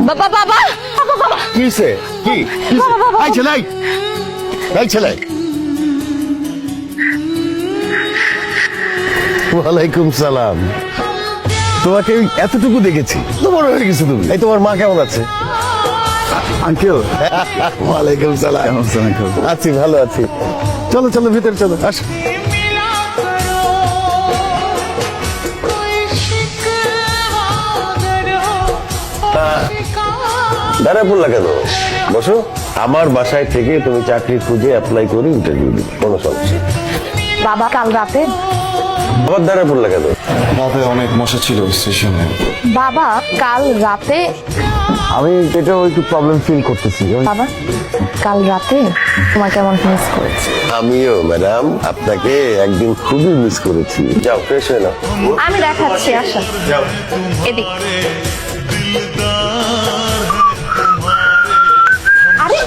বাবা বাবা বাবা কি হইছে? কি এই ছেলে, এই ছেলে। ওয়ালাইকুম সালাম। তোমাকে এতটুকু দেখেছি, তো বড় হয়ে গেছো তুমি। এই তোমার মা কেমন আছে? আঙ্কেল ওয়ালাইকুম সালাম। কেমন আছেন আঙ্কেল? আছি, ভালো আছি। চলো চলো ভিতরে চলো, আসো। দাঁড়া পড়লা কেন? বসো। আমার বাসায় থেকে তুমি চাকরি খুঁজে অ্যাপ্লাই করে ইন্টারভিউ দিবে, কোনো সমস্যা। বাবা কাল রাতে আবার দাঁড়া পড়লা কেন? রাতে অনেক মশা ছিল স্টেশনে। বাবা কাল রাতে আমি এটাও একটু প্রবলেম ফিল করতেছি। বাবা কাল রাতে তোমাকে কেমন মিস করেছি। আমিও ম্যাডাম আপনাকে একদিন খুবই মিস করেছি। যাও ফ্রেশ হয়ে নাও। আমি দেখাচ্ছি, আসা এদিক। আরে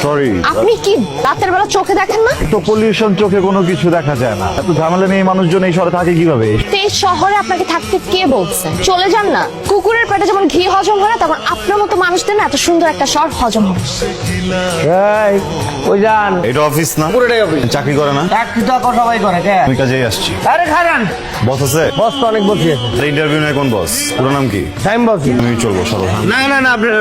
সরি, আপনি কি রাতের বেলা চোখে দেখেন না? তো পলিউশন চোখে কোনো কিছু দেখা যায় না। এত ঝামেলা নিয়ে মানুষজন এই শহরে থাকে কিভাবে? তো এই শহরে আপনাকে থাকতে কে বলছে? চলে যান না। কুকুরের পেটে যেমন ঘি হজম হয় না, তেমন আপনার মতো মানুষদের না এত সুন্দর একটা শহর হজম হয়। ওই যান এটা অফিস না? পুরোটাই অফিস। চাকরি করে না? চাকরি তো এখন সবাই করে কে? আমি কাজেই আসছি। আরে খারান বস আছে? বস তো অনেক বসি আছে। ইন্টারভিউ নেই কোন বস? পুরো নাম কি? টাইম বসি। আমি চলবো সরো। না না না, আপনার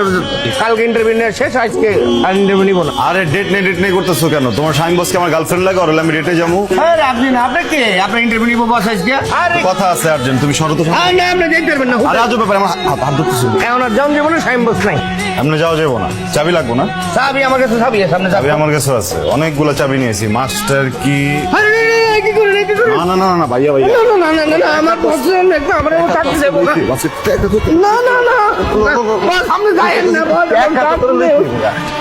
কালকে ইন্টারভিউ নেওয়া শেষ, আজকে আর ইন্টারভিউ নিব না। আরে ডেট নেই করতেছো কেন? তোমার শাইন বসকে আমার গার্লফ্রেন্ড লাগে, আর হলে আমি ডেটে যাবো। আরে আপনি না, আপনি কে? আপনার ইন্টারভিউ নিব বস আজকে। আরে কথা আছে আর্জেন্ট, তুমি সরো তো। আরে না, আপনি যেতে পারবেন না। আরে আজব ব্যাপার, আমার হাত ধরতেছো। এখন আর যান যাবো না, টাইম বস নাই। এমনি যাওয়া যাবো না, চাবি লাগবো না? চাবি আমার কাছে, চাবি আছে, আপনি চাবি যাবেন। আমার কাছে আছে, অনেকগুলো চাবি নিয়েছি। মাস্টার কি? আরে কি করে কি করে? না না না না ভাইয়া ভাইয়া। না না না না না, আমার বস একটু আমার চাকরি দেবো না। না না না বস, আপনি যাইয়েন না বস।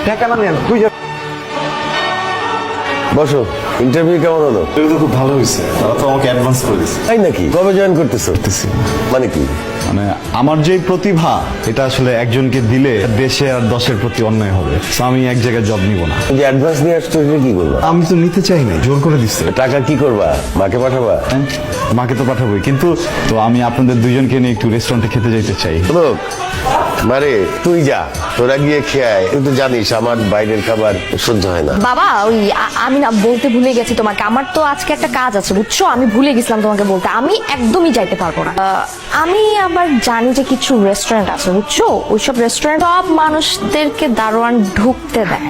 টাকা না নেন, তুই যা। বসো। ইন্টারভিউ কেমন হলো? এটা তো খুব ভালো হয়েছে, তারা তো আমাকে অ্যাডভান্স করে দিচ্ছে। তাই নাকি? কবে জয়েন করতেছো? মানে কি? মানে আমার যে প্রতিভা, এটা আসলে একজনকে দিলে দেশে আর দশের প্রতি অন্যায় হবে। So আমি এক জায়গায় জব নিব না। যে অ্যাডভান্স নিয়ে আসছো এটা কি করবা? আমি তো নিতে চাই না, জোর করে দিচ্ছে। টাকা কি করবা? মাকে পাঠাবা? মাকে তো পাঠাবোই, কিন্তু তো আমি আপনাদের দুইজনকে নিয়ে একটু রেস্টুরেন্টে খেতে যাইতে চাই। লোক মারে, তুই যা, তোরা গিয়ে খেয়ে তুই তো জানিস আমার বাইরের খাবার সহ্য হয় না। বাবা ওই আমি না বলতে ভুলে গেছি তোমাকে, আমার তো আজকে একটা কাজ আছে বুঝছো, আমি ভুলে গেছিলাম তোমাকে বলতে। আমি একদমই যাইতে পারবো না। আমি আবার জানি যে কিছু রেস্টুরেন্ট আছে বুঝছো, ওইসব রেস্টুরেন্ট সব মানুষদেরকে দারোয়ান ঢুকতে দেয়।